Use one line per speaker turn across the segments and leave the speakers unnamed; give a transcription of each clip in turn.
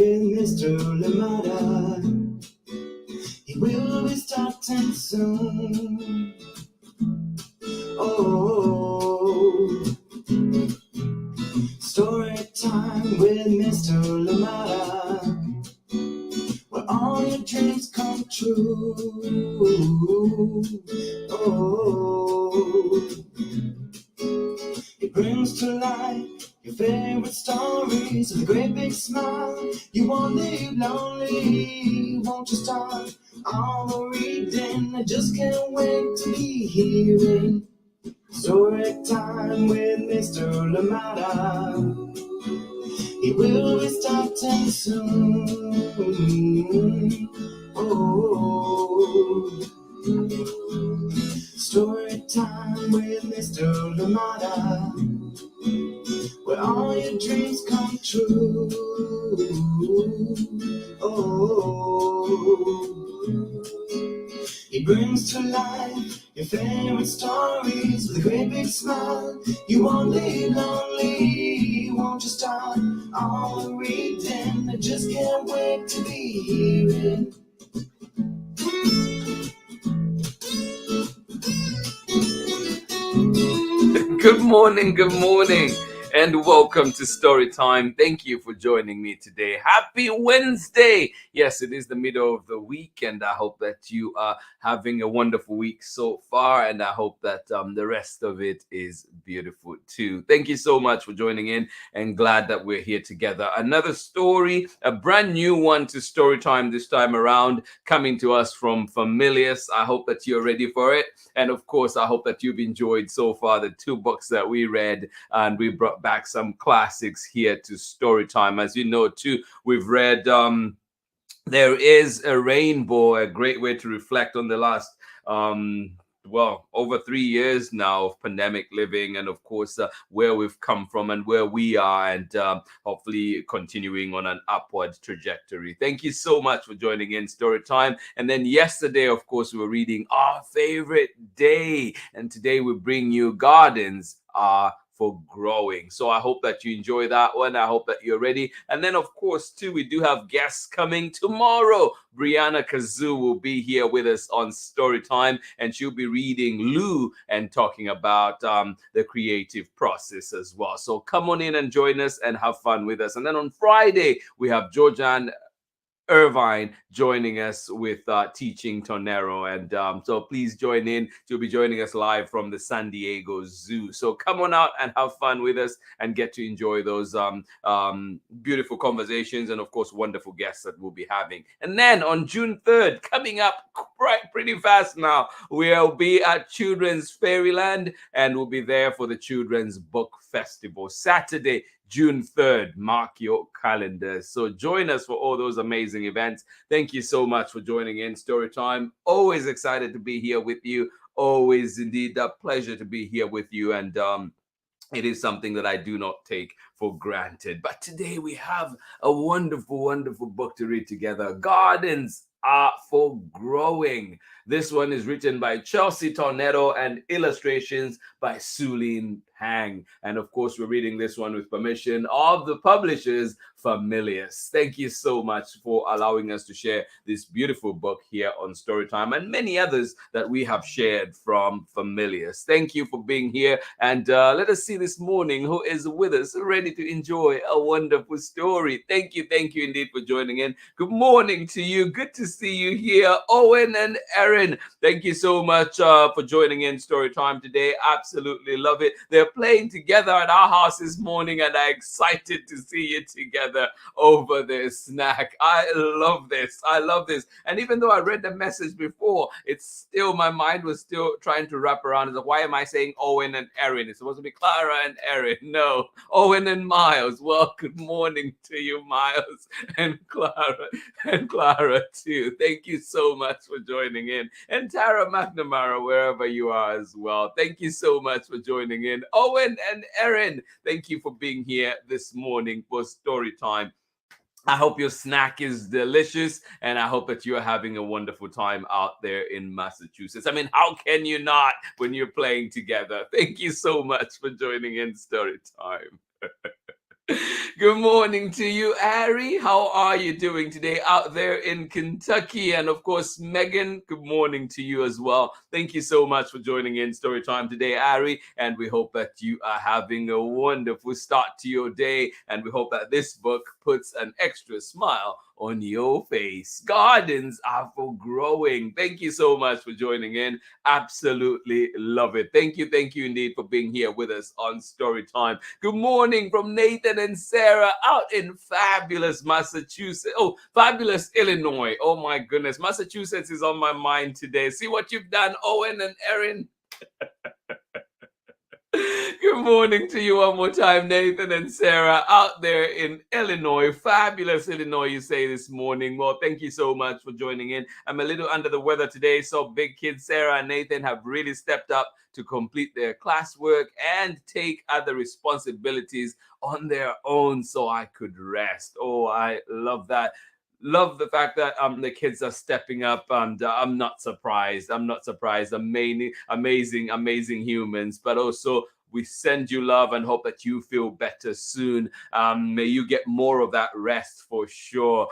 with Mr. Lamada. He will be starting soon. Oh, story time with Mr. Lamada, where all your dreams come true. Oh, it brings to life your favorite stories with a great big smile. You won't live lonely, won't you start all the reading? I just can't wait to be hearing story time with Mr. Lamada. He will be starting soon. Oh, story time with Mr. Lamada, where all your dreams come true. Oh, he brings to life your favorite stories with a great big smile. You won't live lonely, won't you start all the reading? I just can't wait to be hearing.
Good morning, and welcome to Story Time. Thank you for joining me today. Happy Wednesday! Yes, it is the middle of the week, and I hope that you are having a wonderful week so far, and I hope that the rest of it is beautiful too. Thank you so much for joining in, and glad that we're here together. Another story, a brand new one to Story Time this time around, coming to us from FAMILIUS. I hope that you're ready for it. And of course, I hope that you've enjoyed so far the two books that we read, and we brought back some classics here to Storytime. As you know, too, we've read There Is a Rainbow, a great way to reflect on the last over 3 years now of pandemic living, and of course where we've come from and where we are, and hopefully continuing on an upward trajectory. Thank you so much for joining in Story Time. And then yesterday, of course, we were reading Our Favorite Day, and today we bring you Gardens Are for Growing. So I hope that you enjoy that one. I hope that you're ready. And then, of course, too, we do have guests coming tomorrow. Brianna Kazoo will be here with us on Story Time, and she'll be reading Lou and talking about the creative process as well. So come on in and join us and have fun with us. And then on Friday, we have Georgian Irvine joining us with Teaching Tornetto, and so please join in. She'll be joining us live from the San Diego Zoo. So come on out and have fun with us and get to enjoy those beautiful conversations, and of course wonderful guests that we'll be having. And then on June 3rd, coming up pretty fast now, we'll be at Children's Fairyland, and we'll be there for the Children's Book Festival, Saturday, June 3rd. Mark your calendars. So join us for all those amazing events. Thank you so much for joining in Story Time. Always excited to be here with you. Always indeed a pleasure to be here with you. And it is something that I do not take for granted. But today we have a wonderful book to read together. Gardens Are for Growing. This one is written by CHELSEA TORNETTO and illustrations by HSULYNN Pang. And of course, we're reading this one with permission of the publishers, FAMILIUS. Thank you so much for allowing us to share this beautiful book here on Storytime, and many others that we have shared from FAMILIUS. Thank you for being here. And let us see this morning who is with us, ready to enjoy a wonderful story. Thank you indeed for joining in. Good morning to you. Good to see you here, Owen and Erin. Thank you so much for joining in Storytime today. Absolutely love it. They're playing together at our house this morning, and I'm excited to see you together over this snack. I love this. And even though I read the message before, it's still, my mind was still trying to wrap around. It's like, why am I saying Owen and Erin? It's supposed to be Clara and Erin. No, Owen and Miles. Well, good morning to you, Miles, and Clara too. Thank you so much for joining in. And Tara McNamara, wherever you are as well. Thank you so much for joining in. Owen and Erin, thank you for being here this morning for Story Time. I hope your snack is delicious, and I hope that you're having a wonderful time out there in Massachusetts. I mean, how can you not when you're playing together? Thank you so much for joining in Story Time. Good morning to you, Ari. How are you doing today out there in Kentucky? And of course, Megan, good morning to you as well. Thank you so much for joining in Storytime today, Ari. And we hope that you are having a wonderful start to your day. And we hope that this book puts an extra smile on your face. Gardens are for growing. Thank you so much for joining in. Absolutely love it. Thank you indeed for being here with us on Storytime. Good morning from Nathan and Sarah out in fabulous Massachusetts. Oh, fabulous Illinois. Oh my goodness. Massachusetts is on my mind today. See what you've done, Owen and Erin. Good morning to you one more time, Nathan and Sarah, out there in Illinois. Fabulous Illinois, you say this morning. Well, thank you so much for joining in. I'm a little under the weather today, so big kids Sarah and Nathan have really stepped up to complete their classwork and take other responsibilities on their own so I could rest. Oh, I love that. Love the fact that the kids are stepping up, and I'm not surprised. Amazing humans, but also we send you love and hope that you feel better soon. May you get more of that rest for sure.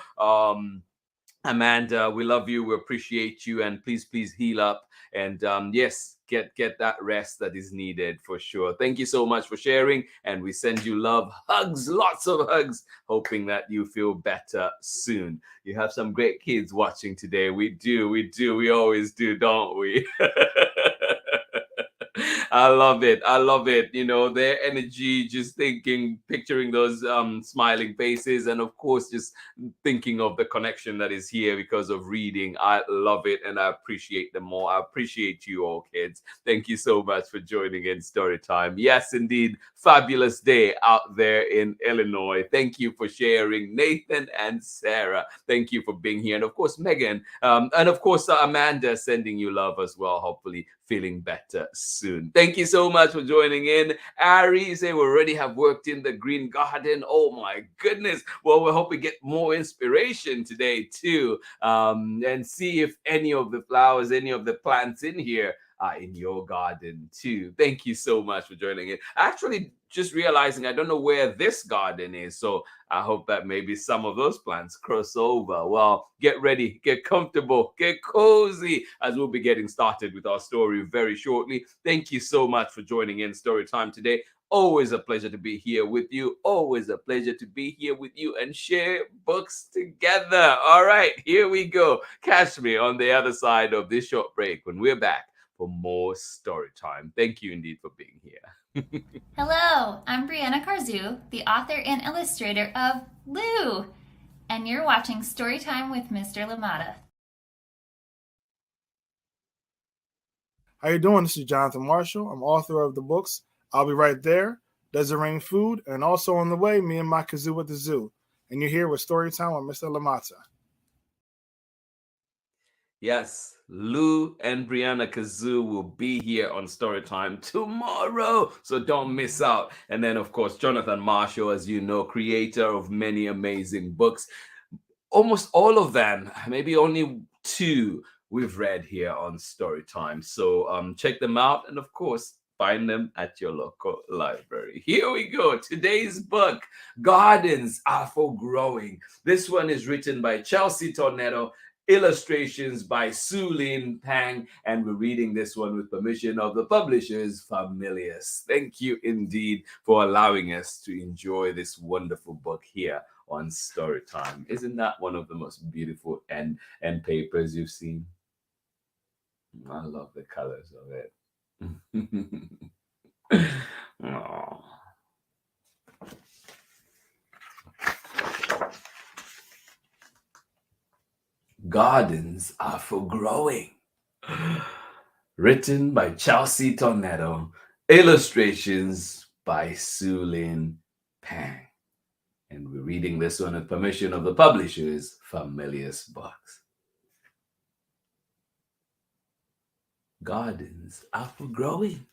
Amanda, we love you, we appreciate you, and please heal up, and yes, get that rest that is needed for sure. Thank you so much for sharing, and we send you love, hugs, lots of hugs, hoping that you feel better soon. You have some great kids watching today. We always do, don't we? I love it. You know, their energy, just picturing those smiling faces, and of course just thinking of the connection that is here because of reading. I love it, and I appreciate them more. I appreciate you all, kids. Thank you so much for joining in Storytime. Yes, indeed, fabulous day out there in Illinois. Thank you for sharing, Nathan and Sarah. Thank you for being here, and of course Megan, and of course Amanda, sending you love as well. Hopefully feeling better soon. Thank you so much for joining in. Ari, say we already have worked in the green garden. Oh my goodness. Well, we hope we get more inspiration today too, and see if any of the flowers, any of the plants in here are in your garden too. Thank you so much for joining in. Actually, just realizing I don't know where this garden is, so I hope that maybe some of those plants cross over. Well, get ready, get comfortable, get cozy, as we'll be getting started with our story very shortly. Thank you so much for joining in Storytime today. Always a pleasure to be here with you. Always a pleasure to be here with you and share books together. All right, here we go. Catch me on the other side of this short break when we're back for more story time. Thank you indeed for being here.
Hello, I'm Brianna Carzu, the author and illustrator of Lou, and you're watching Storytime with Mr. Lamata.
How you doing? This is Jonathan Marshall. I'm author of the books I'll Be Right There, Does It Rain Food, and also on the way, Me and My Kazoo at the Zoo. And you're here with Storytime with Mr. Lamata.
Yes, Lou and Brianna Kazoo will be here on Storytime tomorrow, so don't miss out. And then, of course, Jonathan Marshall, as you know, creator of many amazing books. Almost all of them, maybe only two, we've read here on Storytime. So check them out, and of course, find them at your local library. Here we go. Today's book, Gardens Are for Growing. This one is written by CHELSEA TORNETTO, illustrations by HSULYNN PANG, and we're reading this one with permission of the publishers, FAMILIUS. Thank you indeed for allowing us to enjoy this wonderful book here on Storytime. Isn't that one of the most beautiful end papers you've seen? I love the colors of it. Oh. Gardens Are for Growing. Written by CHELSEA TORNETTO. Illustrations by HSULYNN PANG. And we're reading this one with permission of the publishers, FAMILIUS Books. Gardens are for growing.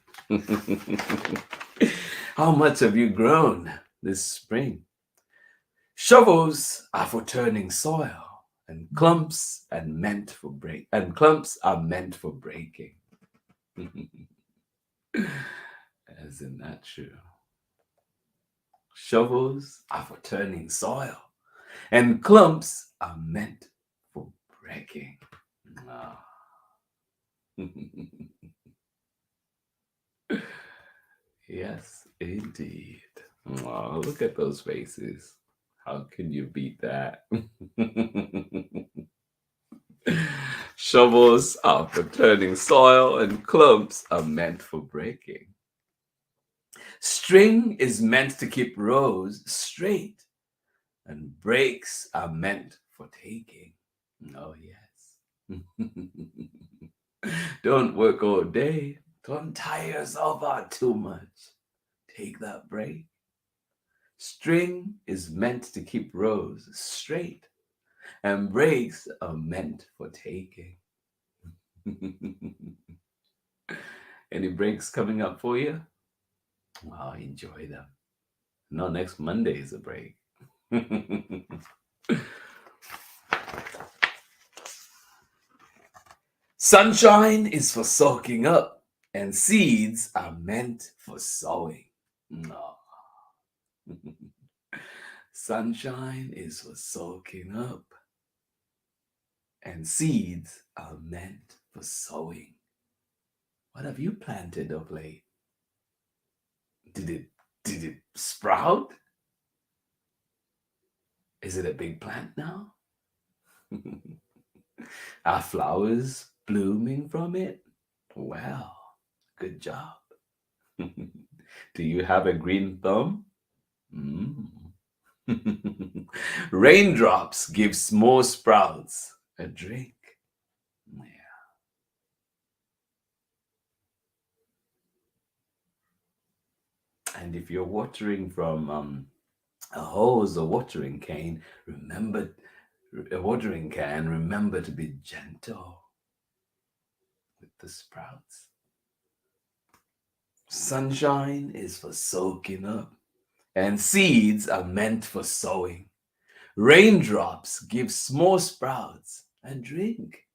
How much have you grown this spring? Shovels are for turning soil, and clumps are meant for breaking. Isn't that true? Shovels are for turning soil, and clumps are meant for breaking. Ah. Yes, indeed. Oh, look at those faces. How can you beat that? Shovels are for turning soil, and clumps are meant for breaking. String is meant to keep rows straight, and breaks are meant for taking. Oh, yes. Don't work all day. Don't tire yourself out too much. Take that break. String is meant to keep rows straight, and breaks are meant for taking. Any breaks coming up for you? Well, enjoy them. No, next Monday is a break. Sunshine is for soaking up, and seeds are meant for sowing. No. Sunshine is for soaking up, and seeds are meant for sowing. What have you planted of late? Did it sprout? Is it a big plant now? Are flowers blooming from it? Well, good job. Do you have a green thumb? Raindrops give small sprouts a drink. Yeah. And if you're watering from a hose or watering can, remember to be gentle with the sprouts. Sunshine is for soaking up, and seeds are meant for sowing. Raindrops give small sprouts a drink.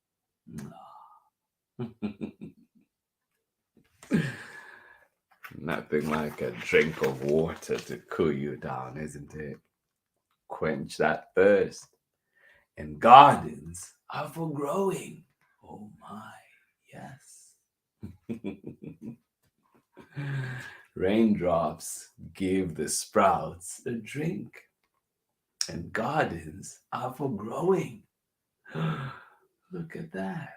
Nothing like a drink of water to cool you down, isn't it? Quench that thirst. And gardens are for growing. Oh my, yes. Raindrops give the sprouts a drink. And gardens are for growing. Look at that.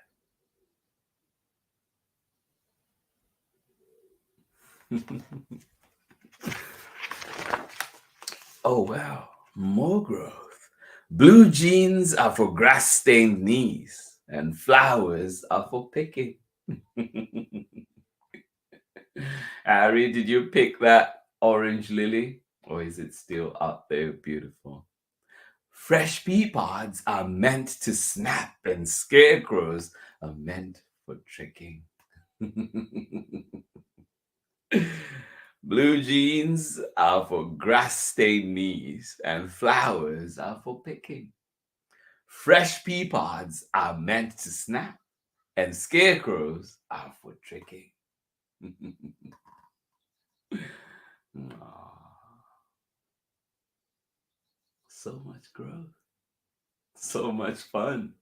Oh, wow. More growth. Blue jeans are for grass-stained knees, and flowers are for picking. Harry, did you pick that orange lily? Or is it still out there beautiful? Fresh pea pods are meant to snap, and scarecrows are meant for tricking. Blue jeans are for grass-stained knees, and flowers are for picking. Fresh pea pods are meant to snap, and scarecrows are for tricking. So much growth. So much fun.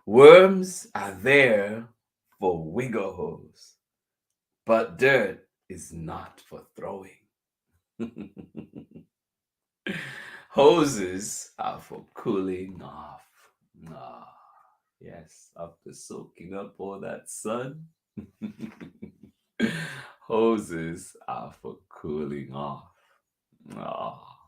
Worms are there for wiggle holes, but dirt is not for throwing. Hoses are for cooling off. Ah, yes, after soaking up all that sun. Hoses are for cooling off. Ah.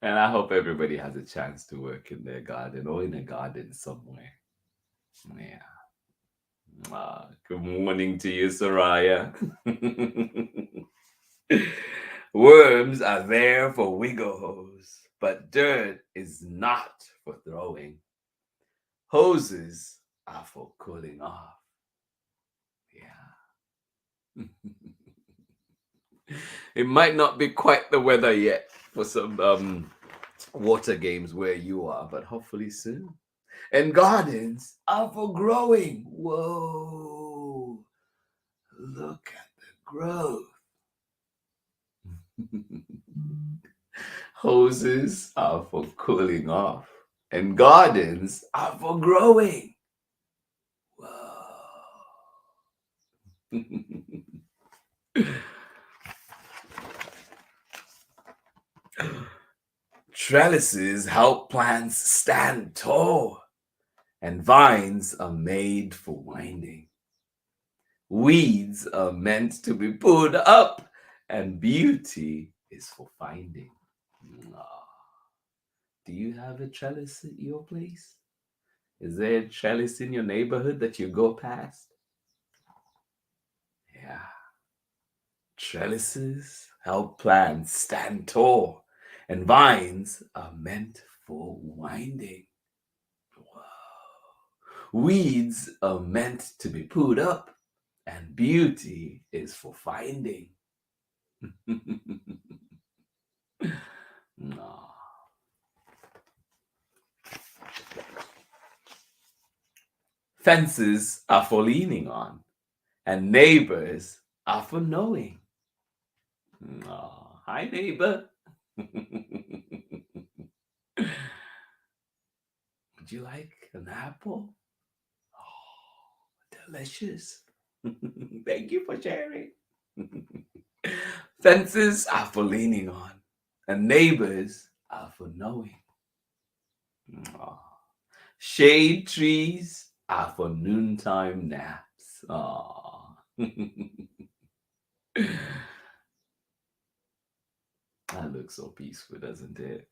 And I hope everybody has a chance to work in their garden or in a garden somewhere. Yeah. Good morning to you, Soraya. Worms are there for wiggle holes, but dirt is not for throwing. Hoses are for cooling off. Yeah. It might not be quite the weather yet for some water games where you are, but hopefully soon. And gardens are for growing. Whoa. Look at the growth. Hoses are for cooling off. And gardens are for growing. Whoa. Trellises help plants stand tall, and vines are made for winding. Weeds are meant to be pulled up, and beauty is for finding. Ah, do you have a trellis at your place? Is there a trellis in your neighborhood that you go past? Yeah. Trellises help plants stand tall, and vines are meant for winding. Wow. Weeds are meant to be pulled up, and beauty is for finding. Aw. Fences are for leaning on, and neighbors are for knowing. Aw. Hi, neighbor. Would you like an apple? Oh, delicious. Thank you for sharing. Fences are for leaning on, and neighbors are for knowing. Aw. Shade trees are for noontime naps. Aw. That looks so peaceful, doesn't it?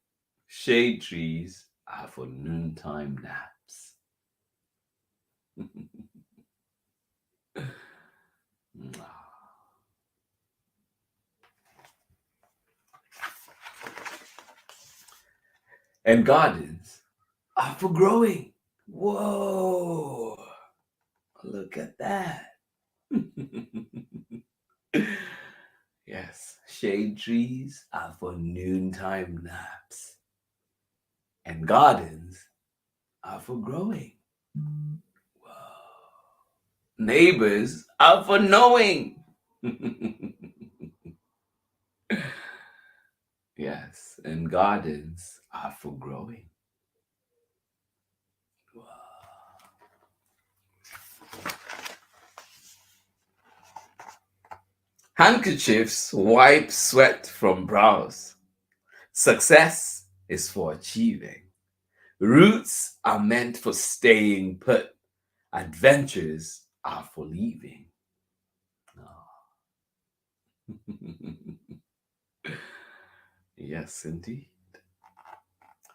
Shade trees are for noontime naps. And gardens are for growing. Whoa, look at that. Yes, shade trees are for noontime naps. And gardens are for growing. Whoa. Neighbors are for knowing. Yes, and gardens are for growing. Wow. Handkerchiefs wipe sweat from brows. Success is for achieving. Roots are meant for staying put. Adventures are for leaving. Oh. Yes, indeed.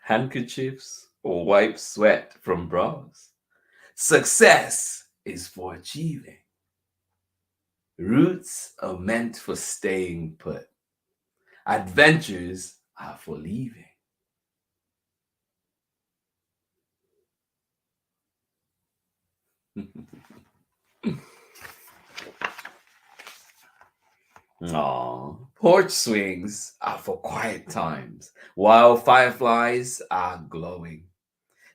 Handkerchiefs or wipe sweat from brows. Success is for achieving. Roots are meant for staying put. Adventures are for leaving. Aw, porch swings are for quiet times, while fireflies are glowing.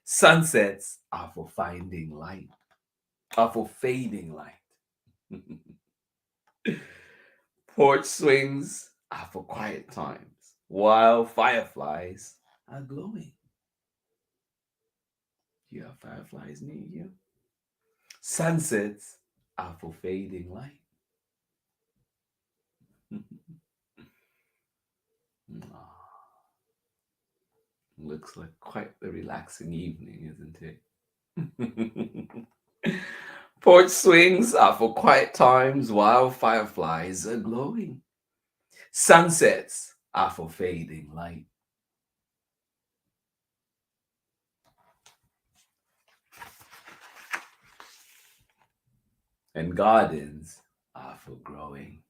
Sunsets are for finding light, are for fading light. Porch swings are for quiet times, while fireflies are glowing. Do you have fireflies near you? Sunsets are for fading light. Looks like quite a relaxing evening, isn't it? Porch swings are for quiet times while fireflies are glowing. Sunsets are for fading light. And gardens are for growing.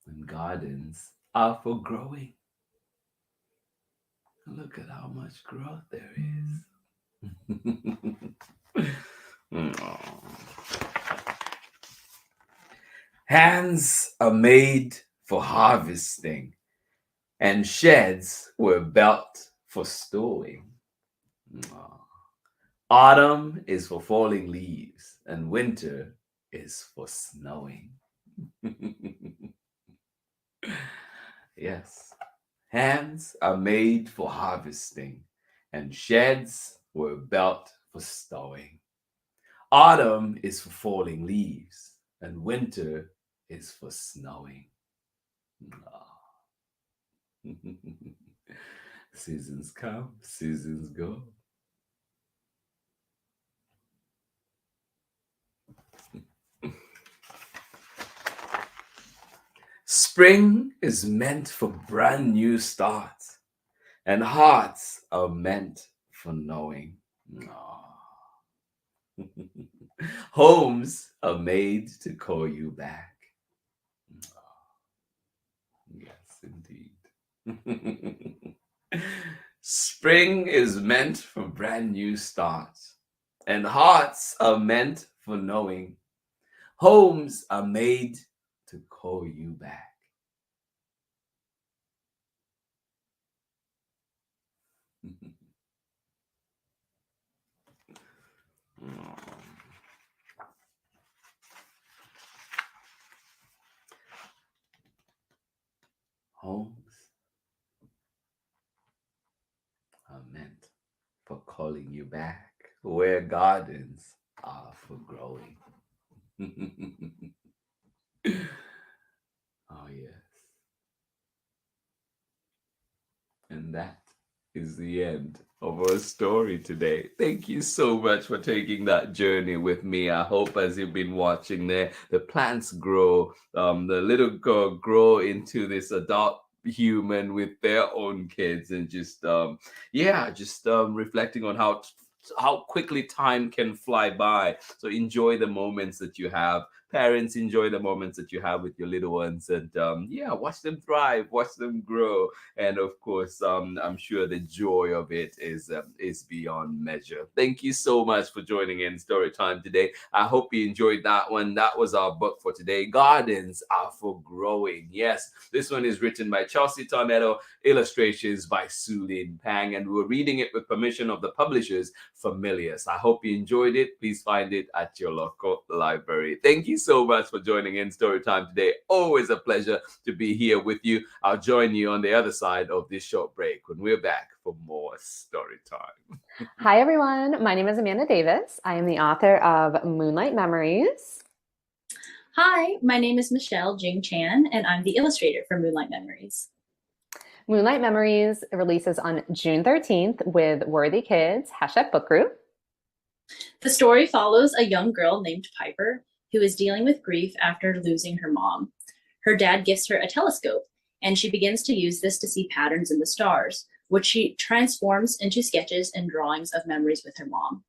And gardens are for growing. Look at how much growth there is. Hands are made for harvesting, and sheds were built for stowing. Autumn is for falling leaves, and winter is for snowing. Yes, hands are made for harvesting, and sheds were built for stowing. Autumn is for falling leaves, and winter is for snowing. Seasons come, seasons go. Spring is meant for brand new starts, and hearts are meant for knowing. Homes are made to call you back. Yes, indeed. Spring is meant for brand new starts, and hearts are meant for knowing. Homes are made to call you back. Homes are meant for calling you back, where gardens are for growing. Oh, yes. And that is the end of our story today. Thank you so much for taking that journey with me. I hope as you've been watching there, the plants grow, the little girl grow into this adult human with their own kids, and just reflecting on how quickly time can fly by. So enjoy the moments that you have. Parents, enjoy the moments that you have with your little ones, and watch them thrive, watch them grow. And of course, I'm sure the joy of it is beyond measure. Thank you so much for joining in Story Time today. I hope you enjoyed that one. That was our book for today. Gardens are for growing. Yes, this one is written by CHELSEA Tornetto, illustrations by HSULYNN Pang, and we're reading it with permission of the publishers, FAMILIUS. I hope you enjoyed it. Please find it at your local library. Thank you so much for joining in Story Time today. Always a pleasure to be here with you. I'll join you on the other side of this short break when we're back for more Story Time.
Hi, everyone. My name is Amanda Davis. I am the author of Moonlight Memories.
Hi, my name is Michelle Jing Chan, and I'm the illustrator for Moonlight Memories.
Moonlight Memories releases on June 13th with Worthy Kids # book group.
The story follows a young girl named Piper who is dealing with grief after losing her mom. Her dad gifts her a telescope, and she begins to use this to see patterns in the stars, which she transforms into sketches and drawings of memories with her mom.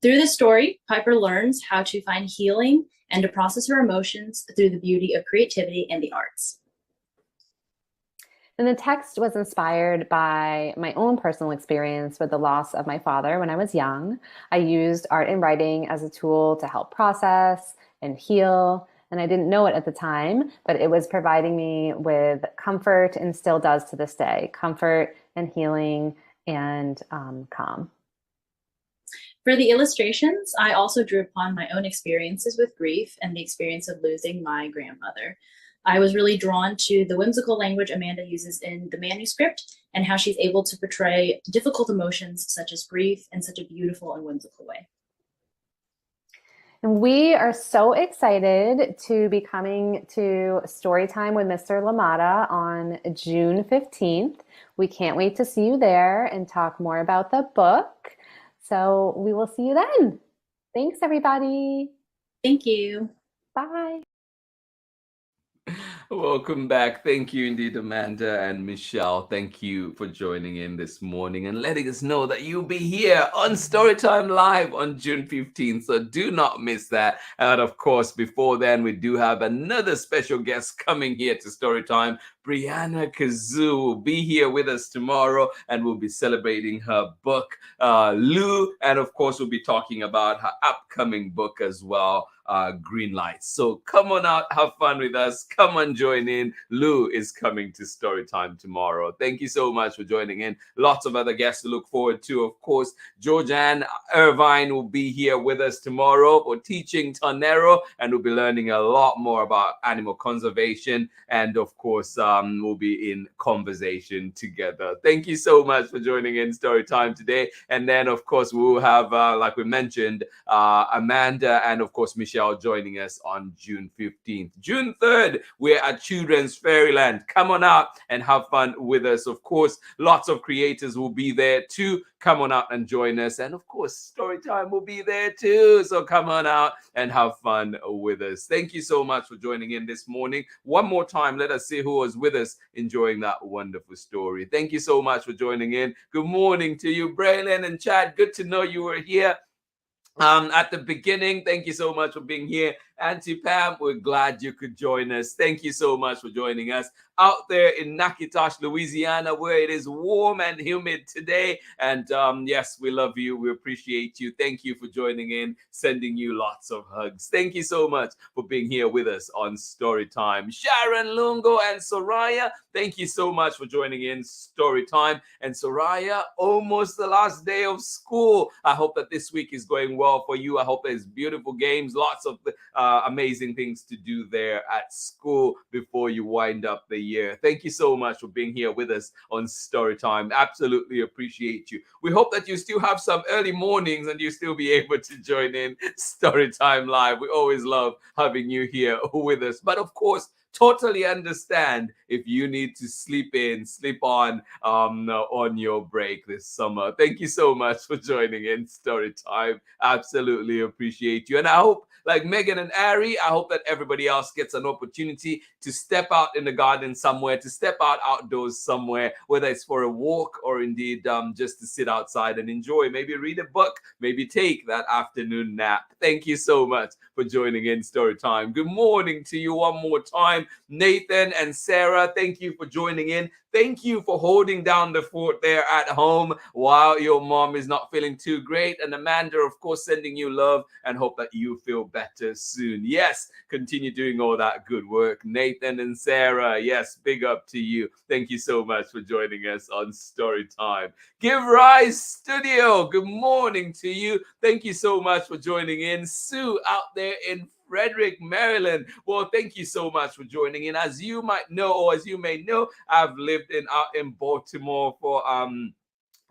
Through this story, Piper learns how to find healing and to process her emotions through the beauty of creativity and the arts.
And the text was inspired by my own personal experience with the loss of my father when I was young. I used art and writing as a tool to help process and heal. And I didn't know it at the time, but it was providing me with comfort, and still does to this day, comfort and healing and calm.
For the illustrations, I also drew upon my own experiences with grief and the experience of losing my grandmother. I was really drawn to the whimsical language Amanda uses in the manuscript and how she's able to portray difficult emotions such as grief in such a beautiful and whimsical way.
And we are so excited to be coming to Storytime with Mr. Lamada on June 15th. We can't wait to see you there and talk more about the book. So we will see you then. Thanks, everybody.
Thank you.
Bye.
Welcome back. Thank you indeed, Amanda and Michelle. Thank you for joining in this morning and letting us know that you'll be here on Storytime Live on June 15th. So do not miss that. And of course, before then, we do have another special guest coming here to Storytime, Brianna Kazoo will be here with us tomorrow, and we'll be celebrating her book, Lou. And of course, we'll be talking about her upcoming book as well, Green Lights. So come on out, have fun with us. Come on, join in. Lou is coming to Storytime tomorrow. Thank you so much for joining in. Lots of other guests to look forward to. Of course, Georgianne Irvine will be here with us tomorrow for teaching Tornetto, and we'll be learning a lot more about animal conservation. And of course, we'll be in conversation together. Thank you so much for joining in Storytime today. And then, of course, we'll have, like we mentioned, Amanda and, of course, Michelle joining us on June 15th. June 3rd, we're at Children's Fairyland. Come on out and have fun with us. Of course, lots of creators will be there too. Come on out and join us. And of course, Storytime will be there too. So come on out and have fun with us. Thank you so much for joining in this morning. One more time, let us see who was with us enjoying that wonderful story. Thank you so much for joining in. Good morning to you, Braylon and Chad. Good to know you were here at the beginning. Thank you so much for being here. Auntie Pam, we're glad you could join us. Thank you so much for joining us out there in Natchitoches, Louisiana, where it is warm and humid today. And yes, we love you. We appreciate you. Thank you for joining in, sending you lots of hugs. Thank you so much for being here with us on Storytime. Sharon Lungo and Soraya, thank you so much for joining in Storytime. And Soraya, almost the last day of school. I hope that this week is going well for you. I hope there's beautiful games, lots of amazing things to do there at school before you wind up the year. Thank you so much for being here with us on Storytime. Absolutely appreciate you. We hope that you still have some early mornings and you still be able to join in Storytime Live. We always love having you here with us. But of course, totally understand if you need to sleep on your break this summer. Thank you so much for joining in Storytime. Absolutely appreciate you. And I hope, like Megan and Ari, I hope that everybody else gets an opportunity to step out in the garden somewhere, to step out outdoors somewhere, whether it's for a walk or indeed just to sit outside and enjoy, maybe read a book, maybe take that afternoon nap. Thank you so much for joining in Storytime. Good morning to you one more time. Nathan and Sarah, thank you for joining in. Thank you for holding down the fort there at home while your mom is not feeling too great. And Amanda, of course, sending you love and hope that you feel better soon. Yes, continue doing all that good work. Nathan and Sarah, yes, big up to you. Thank you so much for joining us on Storytime. Give Rise Studio, good morning to you. Thank you so much for joining in. Sue out there in Frederick, Maryland. Well, thank you so much for joining in. As you might know, or as you may know, I've lived out in Baltimore for a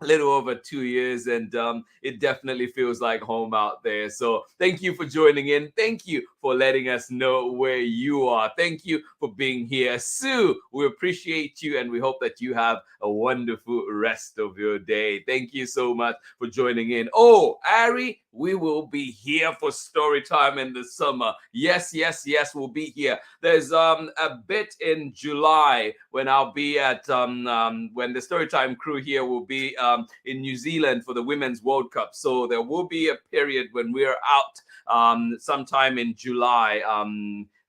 little over 2 years, and it definitely feels like home out there. So thank you for joining in. Thank you for letting us know where you are. Thank you for being here. Sue, we appreciate you, and we hope that you have a wonderful rest of your day. Thank you so much for joining in. Oh, Ari, we will be here for Storytime in the summer. Yes, yes, yes, we'll be here. There's a bit in July when I'll be at when the Storytime crew here will be in New Zealand for the Women's World Cup. So there will be a period when we're out sometime in July.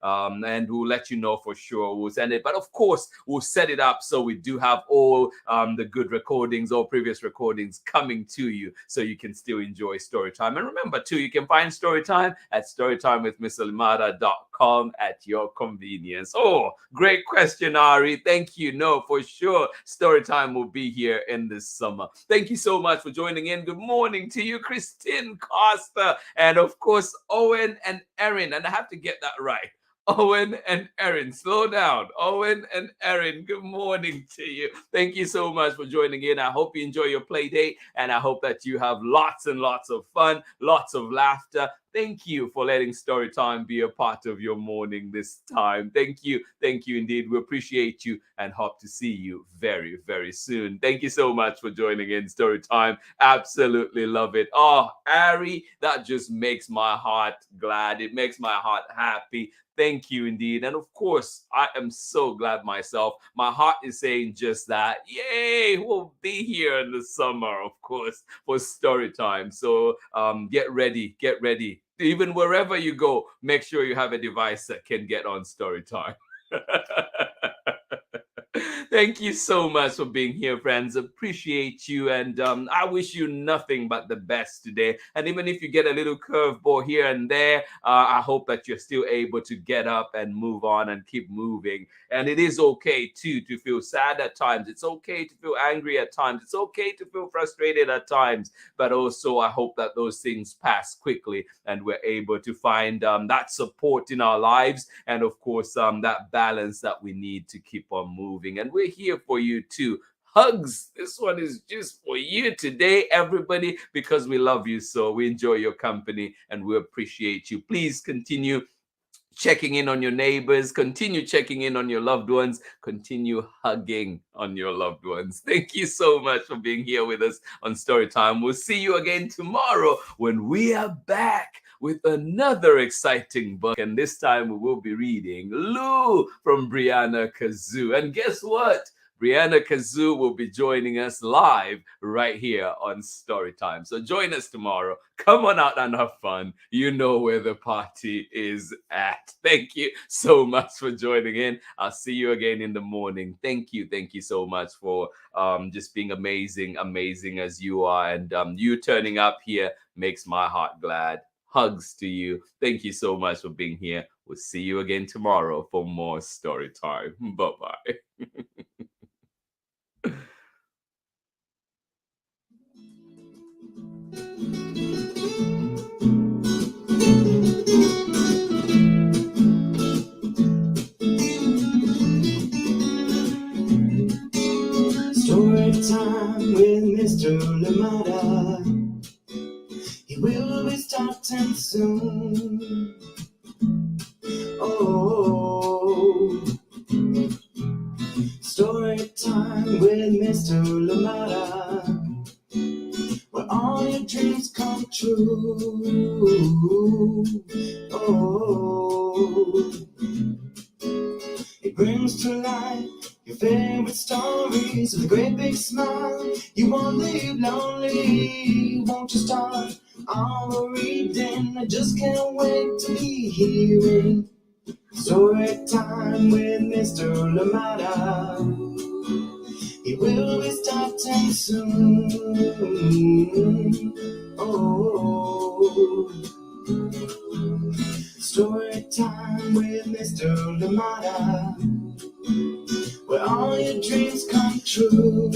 And we'll let you know for sure. We'll send it, but of course we'll set it up so we do have all the good recordings or previous recordings coming to you, so you can still enjoy Storytime. And remember too, you can find Storytime at storytimewithmrlamada.com at your convenience. Oh, great question, Ari. Thank you. No, for sure, Storytime will be here in this summer. Thank you so much for joining in. Good morning to you, Christine Costa, and of course Owen and Erin. And I have to get that right. Owen and Erin, slow down. Owen and Erin, good morning to you. Thank you so much for joining in. I hope you enjoy your play date, and I hope that you have lots and lots of fun, lots of laughter. Thank you for letting Storytime be a part of your morning this time. Thank you indeed. We appreciate you and hope to see you very, very soon. Thank you so much for joining in Storytime. Absolutely love it. Oh, Ari, that just makes my heart glad. It makes my heart happy. Thank you indeed. And of course, I am so glad myself. My heart is saying just that. Yay, we'll be here in the summer, of course, for Storytime. So get ready. Even wherever you go, make sure you have a device that can get on Storytime. Thank you so much for being here, friends. Appreciate you. And I wish you nothing but the best today. And even if you get a little curveball here and there, I hope that you're still able to get up and move on and keep moving. And it is okay, too, to feel sad at times. It's okay to feel angry at times. It's okay to feel frustrated at times. But also, I hope that those things pass quickly and we're able to find that support in our lives. And, of course, that balance that we need to keep on moving. And we're here for you too. Hugs. This one is just for you today, everybody, because we love you so. We enjoy your company and we appreciate you. Please continue checking in on your neighbors, continue checking in on your loved ones, continue hugging on your loved ones. Thank you so much for being here with us on Storytime. We'll see you again tomorrow when we are back with another exciting book. And this time we will be reading Lou from Brianna Kazoo. And guess what? Brianna Kazoo will be joining us live right here on Storytime. So join us tomorrow. Come on out and have fun. You know where the party is at. Thank you so much for joining in. I'll see you again in the morning. Thank you. Thank you so much for just being amazing as you are. And you turning up here makes my heart glad. Hugs to you. Thank you so much for being here. We'll see you again tomorrow for more Storytime. Bye-bye.
Story time with Mr. Lamada. He will be starting soon. Oh, story time with Mr. Lamada, where all your dreams come true. Oh, it brings to life your favorite stories with a great big smile. You won't live lonely, won't you start all the reading? I just can't wait to be hearing story time with Mr. Lamada. He will be starting soon. Oh, story time with Mr. Lamada, where all your dreams come true.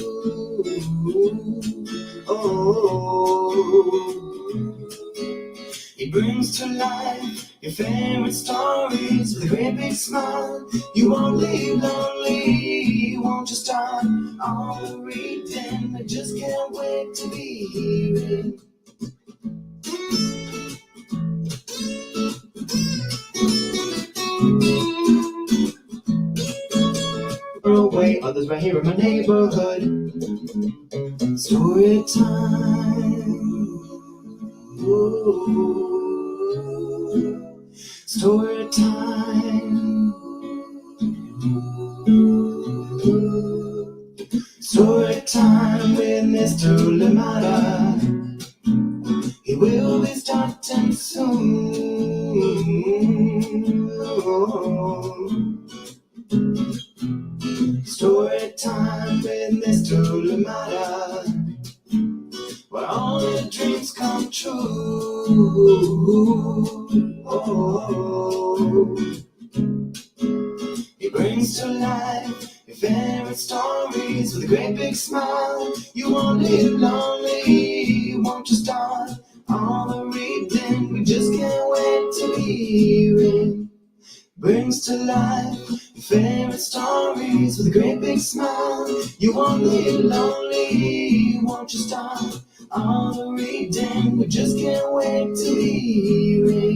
Oh, he brings to life your favorite stories with a great big smile. You won't leave lonely, won't you start all the reading? I just can't wait to be hearing. Away, others right here in my neighborhood. Story time. Ooh. Story time. Story time with Mr. Lamada. He will be starting soon. Oh. Story time with Mr. Lamada, where all your dreams come true. Oh, he brings to life your favorite stories with a great big smile. You won't live lonely, won't you start all the reading? We just can't wait to be hearing. Brings to life your favorite stories with a great big smile. You won't live lonely, won't you start all the reading? We just can't wait to be hearing.